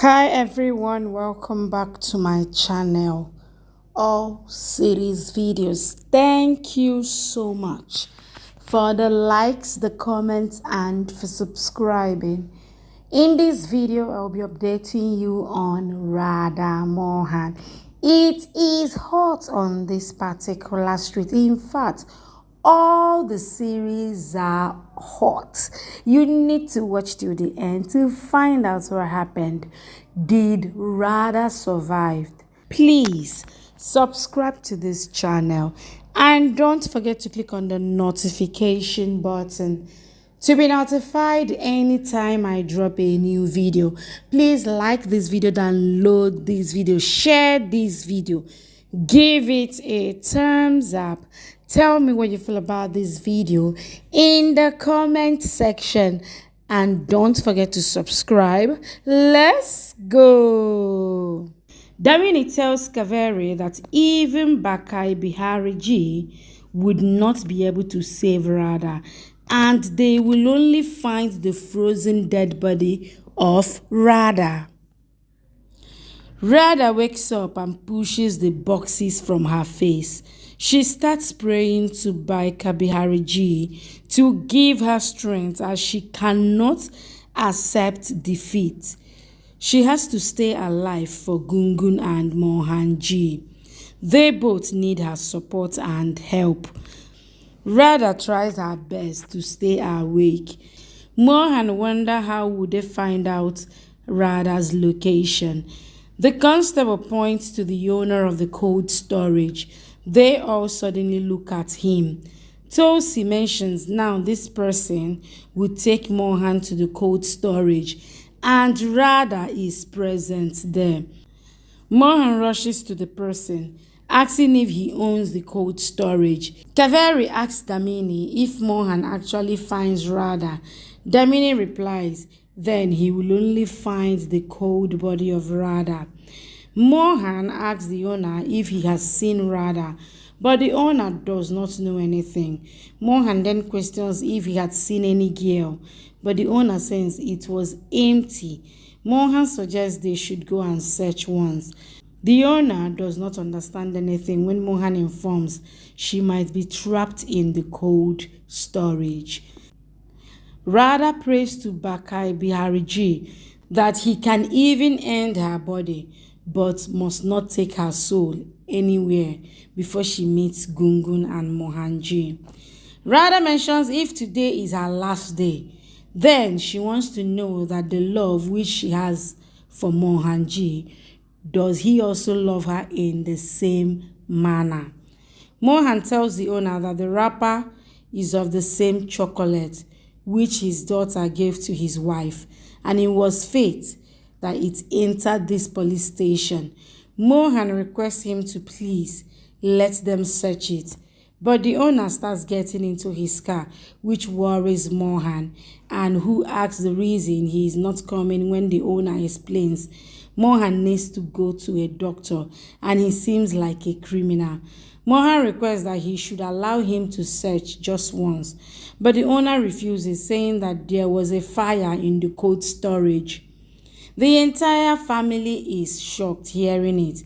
Hi everyone, welcome back to my channel. All series videos. Thank you so much for the likes, the comments, and for subscribing. In this video, I'll be updating you on Radha Mohan. It is hot on this particular street. In fact, all the series are hot. You need to watch till the end to find out what happened. Did Radha survive? Please subscribe to this channel and don't forget to click on the notification button to be notified anytime I drop a new video. Please like this video, download this video, share this video, give it a thumbs up. Tell me what you feel about this video in the comment section and don't forget to subscribe. Let's go. Damini tells Kaveri that even Bakai Bihariji would not be able to save Radha, and they will only find the frozen dead body of Radha. Radha wakes up and pushes the boxes from her face. She starts praying to Baika Bihariji to give her strength as she cannot accept defeat. She has to stay alive for Gungun and Mohanji. They both need her support and help. Radha tries her best to stay awake. Mohan wonder how would they find out Radha's location. The constable points to the owner of the cold storage. They all suddenly look at him. Tosi mentions now this person would take Mohan to the cold storage, and Radha is present there. Mohan rushes to the person, asking if he owns the cold storage. Kaveri asks Damini if Mohan actually finds Radha. Damini replies, then he will only find the cold body of Radha. Mohan asks the owner if he has seen Radha, but the owner does not know anything. Mohan then questions if he had seen any girl, but the owner says it was empty. Mohan suggests they should go and search once. The owner does not understand anything when Mohan informs she might be trapped in the cold storage. Radha prays to Bakai Bihariji that he can even end her body, but must not take her soul anywhere before she meets Gungun and Mohanji. Radha mentions if today is her last day, then she wants to know that the love which she has for Mohanji, does he also love her in the same manner? Mohan tells the owner that the wrapper is of the same chocolate which his daughter gave to his wife, and it was fate that it entered this police station. Mohan requests him to please let them search it, but the owner starts getting into his car, which worries Mohan, and who asks the reason he is not coming when the owner explains Mohan needs to go to a doctor and he seems like a criminal. Mohan requests that he should allow him to search just once, but the owner refuses, saying that there was a fire in the cold storage. The entire family is shocked hearing it.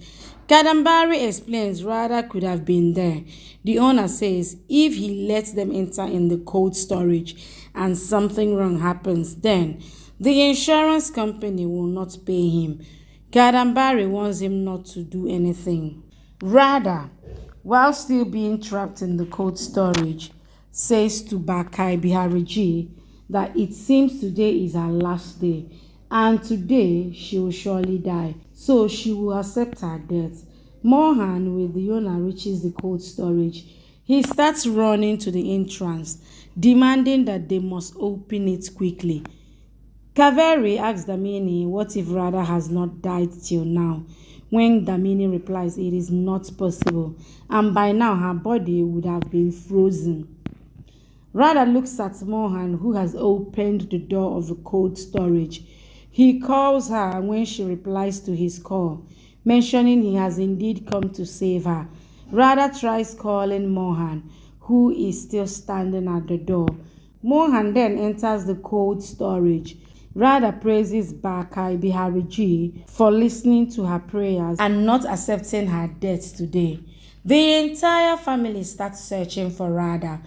Kadambari explains Radha could have been there. The owner says if he lets them enter in the cold storage and something wrong happens, then the insurance company will not pay him. Kadambari wants him not to do anything. Radha, while still being trapped in the cold storage, says to Bakai Bihariji that it seems today is her last day, and today she will surely die, so she will accept her death. Mohan, with the owner, reaches the cold storage. He starts running to the entrance, demanding that they must open it quickly. Kaveri asks Damini what if Radha has not died till now, when Damini replies it is not possible, and by now her body would have been frozen. Radha looks at Mohan, who has opened the door of the cold storage. He calls her when she replies to his call, mentioning he has indeed come to save her. Radha tries calling Mohan, who is still standing at the door. Mohan then enters the cold storage. Radha praises Bakai Bihariji for listening to her prayers and not accepting her death today. The entire family starts searching for Radha,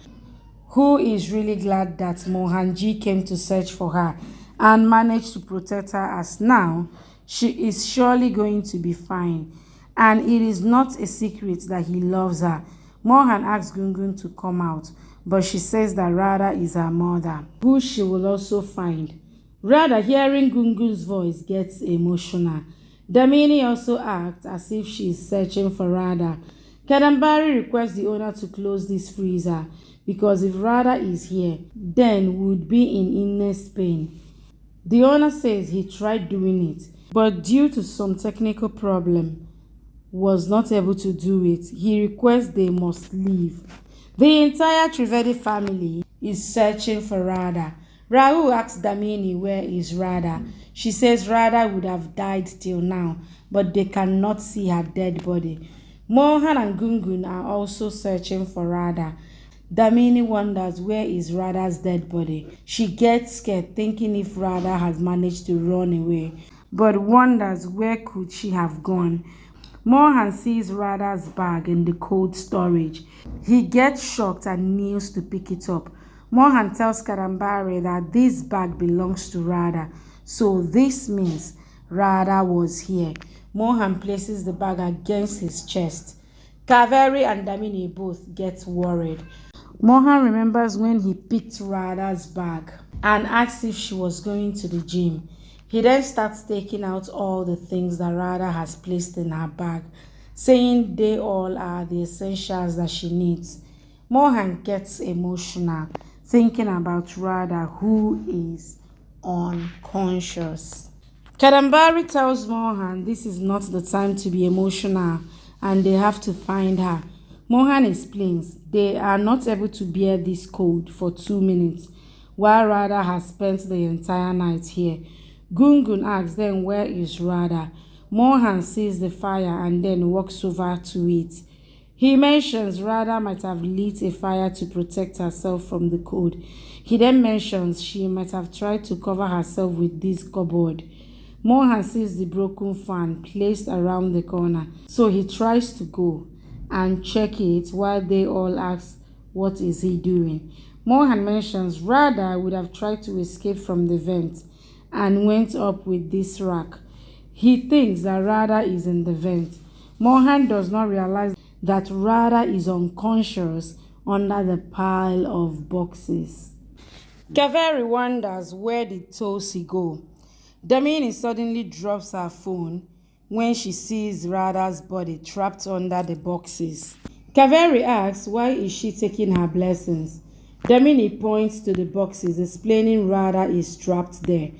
who is really glad that Mohanji came to search for her and managed to protect her, as now she is surely going to be fine. And it is not a secret that he loves her. Mohan asks Gungun to come out, but she says that Radha is her mother, who she will also find. Radha, hearing Gungun's voice, gets emotional. Damini also acts as if she is searching for Radha. Kadambari requests the owner to close this freezer because if Radha is here, then would be in immense pain. The owner says he tried doing it, but due to some technical problem, was not able to do it. He requests they must leave. The entire Trivedi family is searching for Radha. Rahul asks Damini where is Radha. She says Radha would have died till now, but they cannot see her dead body. Mohan and Gungun are also searching for Radha. Damini wonders where is Radha's dead body. She gets scared thinking if Radha has managed to run away, but wonders where could she have gone. Mohan sees Radha's bag in the cold storage. He gets shocked and kneels to pick it up. Mohan tells Kadambari that this bag belongs to Radha, so this means Radha was here. Mohan places the bag against his chest. Kaveri and Damini both get worried. Mohan remembers when he picked Radha's bag and asks if she was going to the gym. He then starts taking out all the things that Radha has placed in her bag, saying they all are the essentials that she needs. Mohan gets emotional, thinking about Radha, who is unconscious. Kadambari tells Mohan this is not the time to be emotional and they have to find her. Mohan explains they are not able to bear this cold for 2 minutes, while Radha has spent the entire night here. Gungun asks then where is Radha. Mohan sees the fire and then walks over to it. He mentions Radha might have lit a fire to protect herself from the cold. He then mentions she might have tried to cover herself with this cupboard. Mohan sees the broken fan placed around the corner, so he tries to go and check it while they all ask what is he doing. Mohan mentions Radha would have tried to escape from the vent and went up with this rack. He thinks that Radha is in the vent. Mohan does not realize that Radha is unconscious under the pile of boxes. Kaveri wonders where did Tosi go. Damini suddenly drops her phone when she sees Radha's body trapped under the boxes. Kaveri asks why is she taking her blessings. Damini points to the boxes, explaining Radha is trapped there.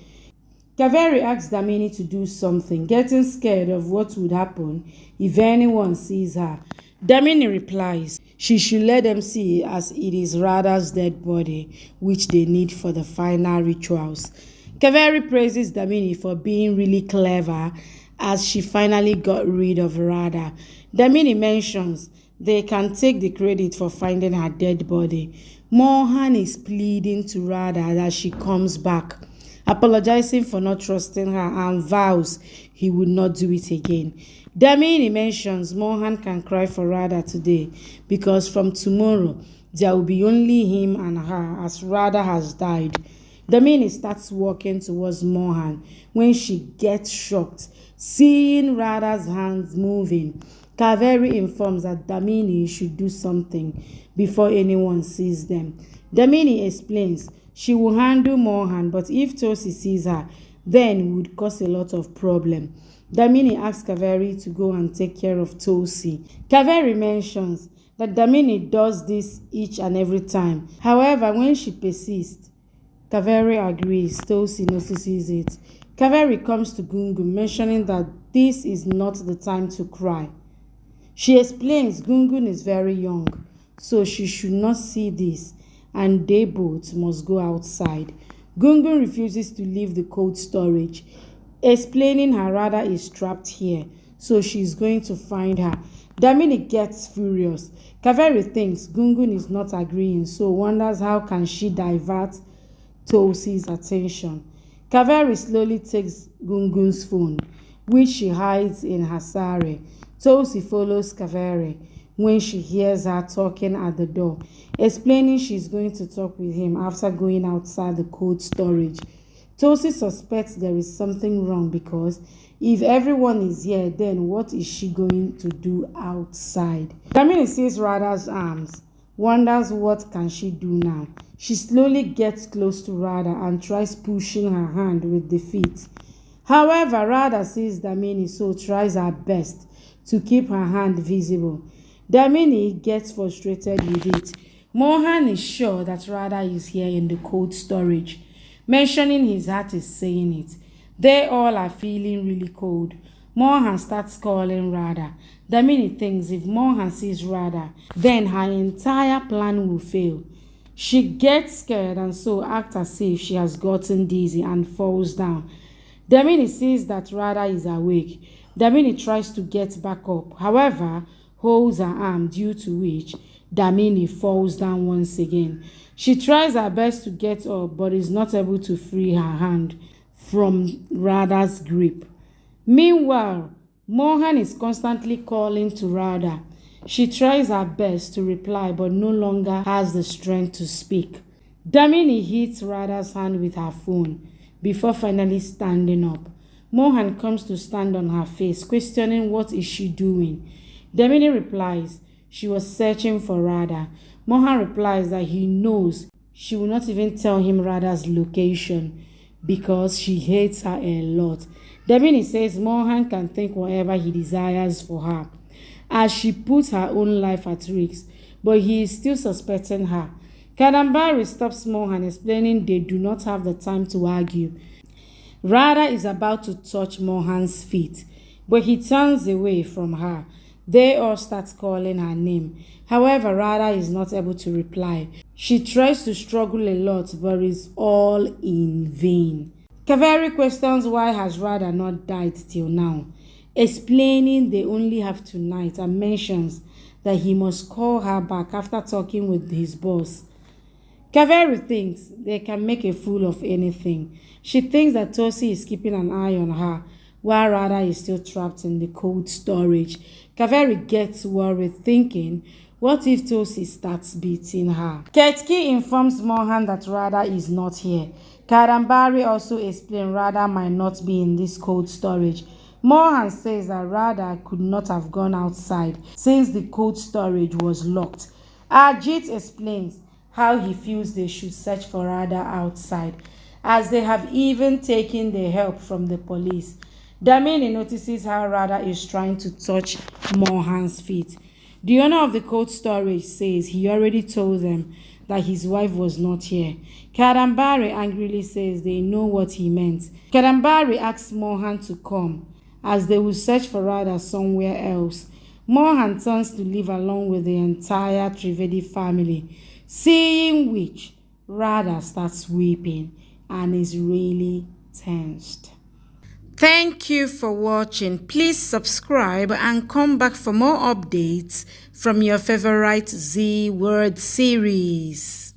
Kaveri asks Damini to do something, getting scared of what would happen if anyone sees her. Damini replies she should let them see as it is Radha's dead body, which they need for the final rituals. Kaveri praises Damini for being really clever as she finally got rid of Radha. Damini mentions they can take the credit for finding her dead body. Mohan is pleading to Radha that she comes back, apologizing for not trusting her and vows he would not do it again. Damini mentions Mohan can cry for Radha today because from tomorrow there will be only him and her as Radha has died. Damini starts walking towards Mohan when she gets shocked, seeing Radha's hands moving. Kaveri informs that Damini should do something before anyone sees them. Damini explains she will handle Mohan, but if Tosi sees her, then would cause a lot of problem. Damini asks Kaveri to go and take care of Tosi. Kaveri mentions that Damini does this each and every time. However, when she persists, Kaveri agrees. Tosi notices it. Kaveri comes to Gungun, mentioning that this is not the time to cry. She explains Gungun is very young, so she should not see this, and they both must go outside. Gungun refuses to leave the cold storage, explaining her Radha is trapped here, so she is going to find her. Damini gets furious. Kaveri thinks Gungun is not agreeing, so wonders how can she divert Tosi's attention. Kaveri slowly takes Gungun's phone, which she hides in her sari. Tosi follows Kaveri when she hears her talking at the door, explaining she's going to talk with him after going outside the cold storage. Tosi suspects there is something wrong because if everyone is here, then what is she going to do outside? Damini sees Radha's arms, wonders what can she do now. She slowly gets close to Radha and tries pushing her hand with the feet. However, Radha sees Damini, so tries her best to keep her hand visible. Damini gets frustrated with it. Mohan is sure that Radha is here in the cold storage. Mentioning his heart is saying it. They all are feeling really cold. Mohan starts calling Radha. Damini thinks if Mohan sees Radha, then her entire plan will fail. She gets scared and so acts as if she has gotten dizzy and falls down. Damini sees that Radha is awake. Damini tries to get back up, however, holds her arm, due to which Damini falls down once again. She tries her best to get up but is not able to free her hand from Radha's grip. Meanwhile, Mohan is constantly calling to Radha. She tries her best to reply but no longer has the strength to speak. Damini hits Radha's hand with her phone before finally standing up. Mohan comes to stand on her face, questioning what is she doing. Damini replies she was searching for Radha. Mohan replies that he knows she will not even tell him Radha's location because she hates her a lot. Damini says Mohan can think whatever he desires for her, as she puts her own life at risk, but he is still suspecting her. Kadambari stops Mohan, explaining they do not have the time to argue. Radha is about to touch Mohan's feet, but he turns away from her. They all start calling her name. However, Radha is not able to reply. She tries to struggle a lot, but is all in vain. Kaveri questions why has Radha not died till now, explaining they only have tonight, and mentions that he must call her back after talking with his boss. Kaveri thinks they can make a fool of anything. She thinks that Tosi is keeping an eye on her, while Radha is still trapped in the cold storage. Kaveri gets worried, thinking, what if Tosi starts beating her? Ketki informs Mohan that Radha is not here. Kadambari also explains Radha might not be in this cold storage. Mohan says that Radha could not have gone outside since the cold storage was locked. Ajit explains how he feels they should search for Radha outside, as they have even taken the help from the police. Damini notices how Radha is trying to touch Mohan's feet. The owner of the cold storage says he already told them that his wife was not here. Kadambari angrily says they know what he meant. Kadambari asks Mohan to come, as they will search for Radha somewhere else. Mohan turns to leave along with the entire Trivedi family, seeing which Radha starts weeping and is really tensed. Thank you for watching. Please subscribe and come back for more updates from your favorite Z Word series.